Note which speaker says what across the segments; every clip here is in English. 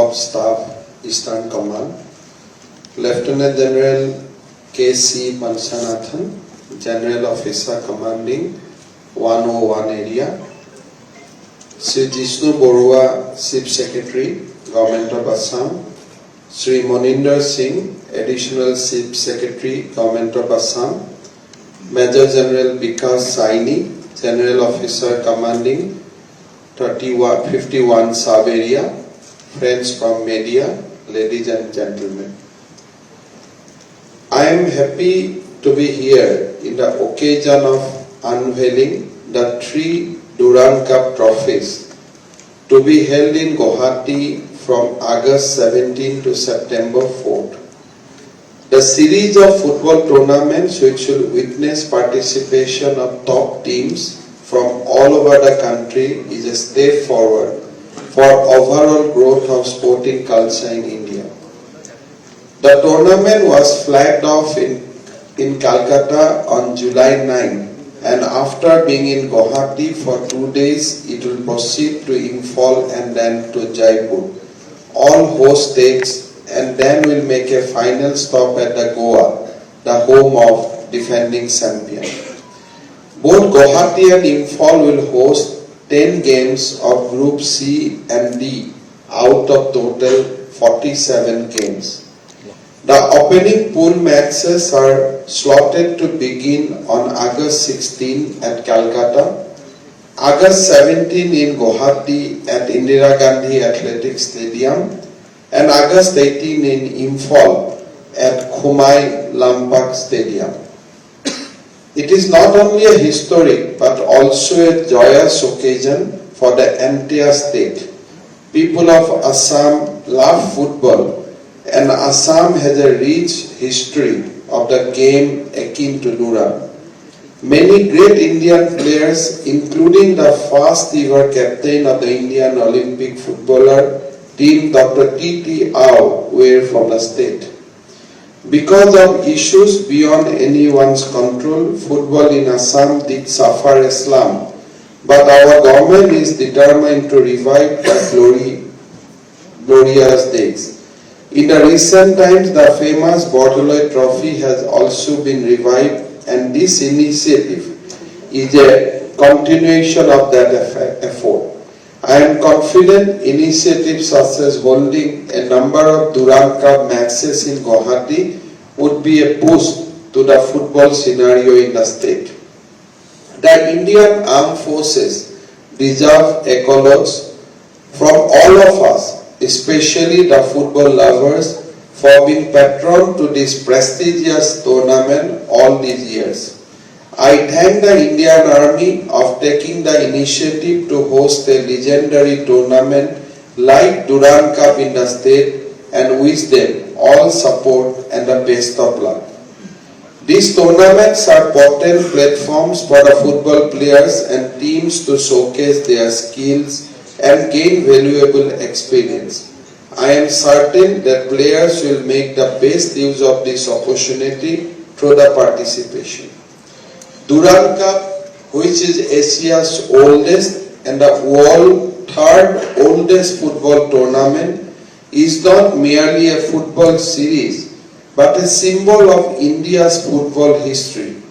Speaker 1: of Staff, Eastern Command, Lieutenant General K.C. Panchanathan, General Officer Commanding 101 Area, Sri Jishnu Borua, Chief Secretary, Government of Assam, Sri Moninder Singh, Additional Chief Secretary, Government of Assam, Major General Vikas Saini, General Officer Commanding 51 Sub-Area, friends from media, ladies and gentlemen. I am happy to be here in the occasion of unveiling the 3 Durand Cup trophies to be held in Guwahati from August 17 to September 4th. The series of football tournaments which will witness participation of top teams from all over the country is a step forward for overall growth of sporting culture in India. The tournament was flagged off in Calcutta on July 9, and after being in Guwahati for 2 days, it will proceed to Imphal and then to Jaipur, all host states, and then will make a final stop at the Goa, the home of defending champion. Both Guwahati and Imphal will host 10 games of Group C and D out of total 47 games. The opening pool matches are slotted to begin on August 16 at Calcutta, August 17 in Guwahati at Indira Gandhi Athletic Stadium, and August 18 in Imphal at Khumai Lampak Stadium. It is not only a historic but also a joyous occasion for the entire state. People of Assam love football, and Assam has a rich history of the game akin to Durand. Many great Indian players, including the first ever captain of the Indian Olympic footballer team, Dr. T.T. Au, were from the state. Because of issues beyond anyone's control, football in Assam did suffer a slump, but our government is determined to revive the glorious days. In the recent times, the famous Bordoloi Trophy has also been revived, and this initiative is a continuation of that effort. I am confident initiatives such as holding a number of Durand Cup matches in Guwahati would be a boost to the football scenario in the state. The Indian Armed Forces deserve accolades from all of us, especially the football lovers, for being patron to this prestigious tournament all these years. I thank the Indian Army of taking the initiative to host a legendary tournament like Durand Cup in the state, and wish them all support and the best of luck. These tournaments are potent platforms for the football players and teams to showcase their skills and gain valuable experience. I am certain that players will make the best use of this opportunity through the participation. Durand Cup, which is Asia's oldest and the world's 3rd oldest football tournament, is not merely a football series but a symbol of India's football history.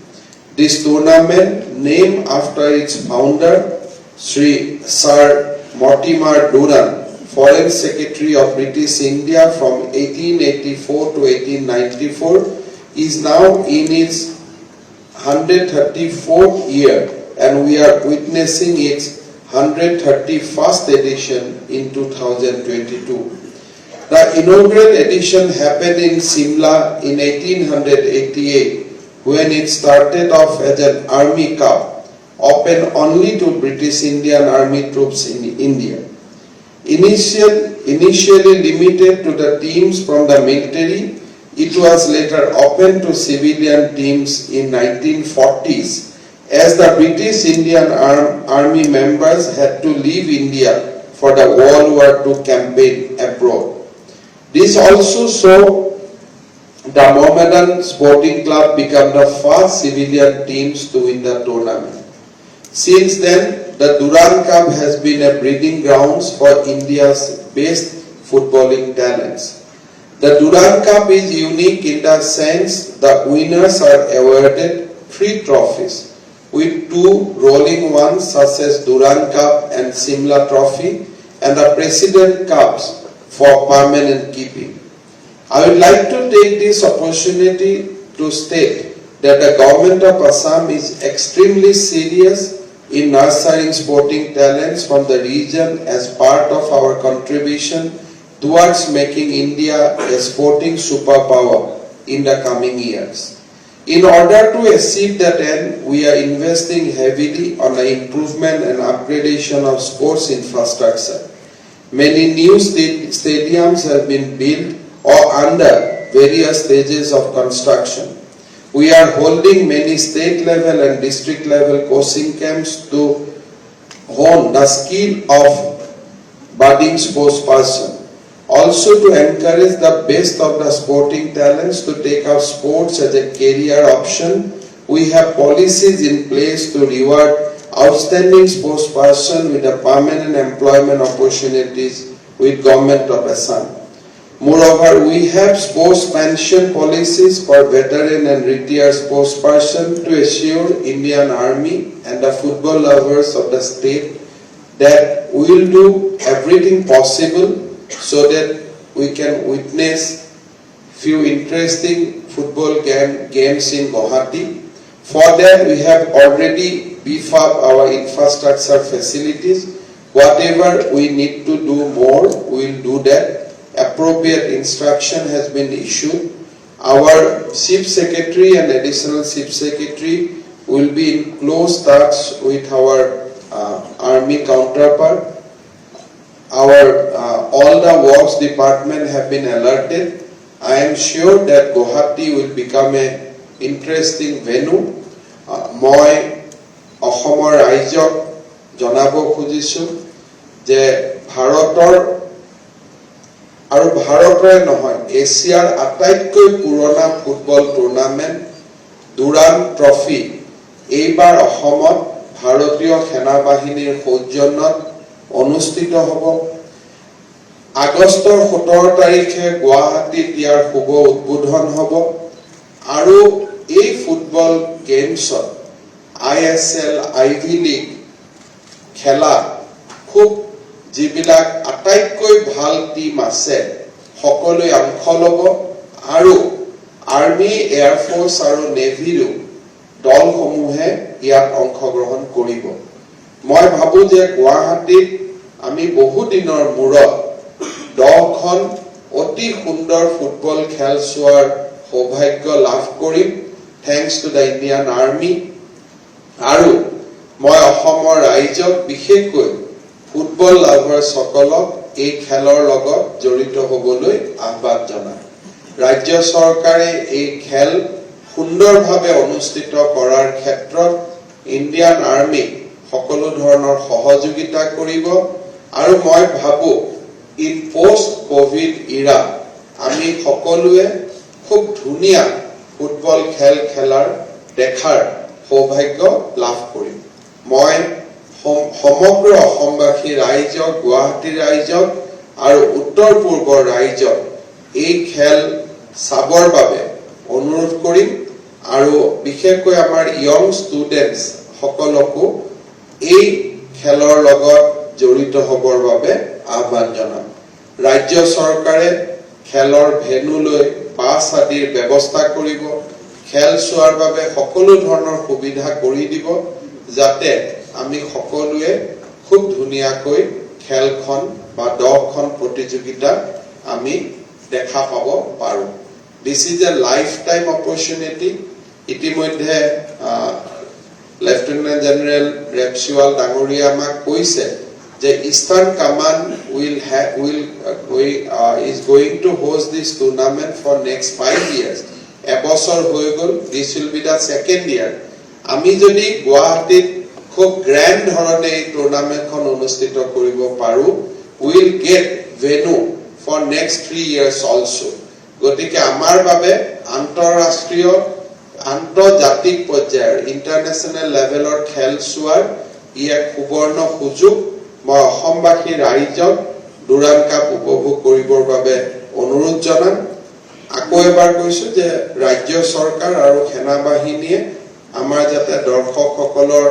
Speaker 1: This tournament, named after its founder, Sir Mortimer Durand, Foreign Secretary of British India from 1884 to 1894, is now in its 134th year, and we are witnessing its 131st edition in 2022. The inaugural edition happened in Simla in 1888, when it started off as an Army Cup, open only to British Indian Army troops in India. Initially limited to the teams from the military, it was later opened to civilian teams in 1940s, as the British Indian Army members had to leave India for the World War II campaign abroad. This also saw the Mohammedan Sporting Club become the first civilian teams to win the tournament. Since then, the Durand Cup has been a breeding grounds for India's best footballing talents. The Durand Cup is unique in the sense the winners are awarded 3 trophies, with 2 rolling ones such as Durand Cup and Simla Trophy, and the President Cups for permanent keeping. I would like to take this opportunity to state that the government of Assam is extremely serious in nurturing sporting talents from the region as part of our contribution towards making India a sporting superpower in the coming years. In order to achieve that end, we are investing heavily on the improvement and upgradation of sports infrastructure. Many new stadiums have been built or under various stages of construction. We are holding many state level and district level coaching camps to hone the skill of budding sports person. Also to encourage the best of the sporting talents to take up sports as a career option, we have policies in place to reward outstanding sports person with a permanent employment opportunities with Government of Assam. Moreover, we have sports pension policies for veteran and retired sports person to assure Indian Army and the football lovers of the state that we will do everything possible so that we can witness few interesting football games in Guwahati. For that, we have already beefed up our infrastructure facilities. Whatever we need to do more, we will do that. Appropriate instruction has been issued. Our Chief Secretary and Additional Chief Secretary will be in close touch with our Army counterpart. All the works department have been alerted. I am sure that Guwahati will become an interesting venue. মই অসমৰ ৰাইজক জনাব খুজিছো যে ভাৰতৰ আৰু ভাৰতৰে নহয় এছিয়াৰ আটাইতকৈ পুৰণা ফুটবল টুৰ্নামেণ্ট দুৰান্দ ট্ৰফি এইবাৰ অসমত ভাৰতীয় সেনাবাহিনীৰ সৌজন্যত অনুষ্ঠিত হ'ব। আগষ্টৰ 17 তাৰিখে গুৱাহাটীত ইয়াৰ শুভ উদ্বোধন হ'ব আৰু এই ফুটবল গেমছত ISL আইভি লীগ খেলা খুব যিবিলাক আটাইতকৈ ভাল টিম আছে সকলোৱে অংশ ল'ব আৰু আৰ্মি এয়াৰ ফোৰ্স আৰু নেভিৰো দলসমূহে ইয়াত অংশগ্ৰহণ কৰিব। মই ভাবো যে গুৱাহাটীত আমি বহু দিনৰ মূৰত 10খন অতি সুন্দৰ ফুটবল খেল চোৱাৰ সৌভাগ্য লাভ কৰিম thanks to the Indian Army আৰু মই অসমৰ ৰাইজক বিশেষকৈ ফুটবল লাভাৰ সকলক এই খেলৰ লগত জড়িত হ'বলৈ আহ্বান জনাই। ৰাজ্য চৰকাৰে এই খেল সুন্দৰভাৱে অনুষ্ঠিত কৰাৰ ক্ষেত্ৰত ইণ্ডিয়ান আৰ্মি সকলো ধৰণৰ সহযোগিতা কৰিব আৰু মই ভাবো ইন পোষ্ট কোভিড ইৰা আমি সকলোৱে খুব ধুনীয়া ফুটবল খেল খেলাৰ দেখাৰ সৌভাগ্য লাভ কৰিম। মই সমগ্ৰ অসমবাসী ৰাইজক গুৱাহাটী ৰাইজক আৰু উত্তৰ পূৰ্বৰ ৰাইজক এই খেল চাবৰ বাবে অনুৰোধ কৰিম আৰু বিশেষকৈ আমাৰ ইয়ং ষ্টুডেন্টস সকলকো এই খেলৰ লগত জড়িত হ'বৰ বাবে আহ্বান জনাম। ৰাজ্য চৰকাৰে খেলৰ ভেনুলৈ পাছ আদিৰ ব্যৱস্থা কৰিব, খেল চোৱাৰ বাবে সকলো ধৰণৰ সুবিধা কৰি দিব যাতে আমি সকলোৱে খুব ধুনীয়াকৈ খেলখন বা 10খন প্ৰতিযোগিতা আমি দেখা পাব পাৰো। This is a lifetime opportunity. ইতিমধ্যে Lieutenant General Repsiwal Dangoria আমাক কৈছে যে Eastern Command is going to host this tournament for next 5 years. এবছৰ হৈ গ'ল, this will be the second year. আমি যদি গুৱাহাটীত খুব গ্ৰ্যান্ড ধৰণে এই টুৰ্নামেণ্টখন অনুষ্ঠিত কৰিব পাৰো, we will get venue for next 3 years also. গতিকে আমাৰ বাবে আন্তঃৰাষ্ট্ৰীয় আন্তৰ্জাতিক পৰ্যায়ৰ ইন্টাৰনেশ্যনেল লেভেলৰ খেল চোৱাৰ ই এক সুবৰ্ণ সুযোগ। মই অসমবাসী ৰাইজক ডুৰান্ড কাপ উপভোগ কৰিবৰ বাবে অনুৰোধ জনাম আকৌ এবাৰ কৈছো যে ৰাজ্য চৰকাৰ আৰু সেনা বাহিনীয়ে আমাৰ যাতে দৰ্শকসকলৰ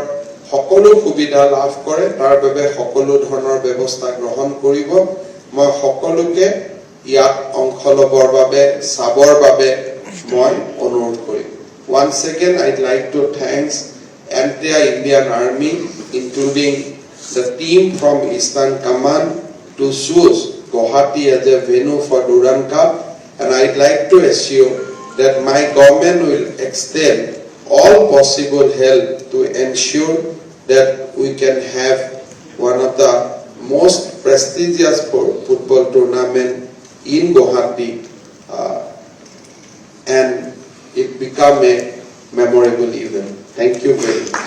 Speaker 1: সকলো সুবিধা লাভ কৰে তাৰ বাবে সকলো ধৰণৰ ব্যৱস্থা গ্ৰহণ কৰিব মই সকলোকে ইয়াত অংশ লবৰ বাবে চাবৰ বাবে মই অনুৰোধ কৰিম once again I'd like to thank entire Indian Army including the team from Eastern Command to choose Guwahati as a venue for Durand Cup and I'd like to assure that my government will extend all possible help to ensure that we can have one of the most prestigious football tournament in Guwahati and it become a memorable event. Thank you very much.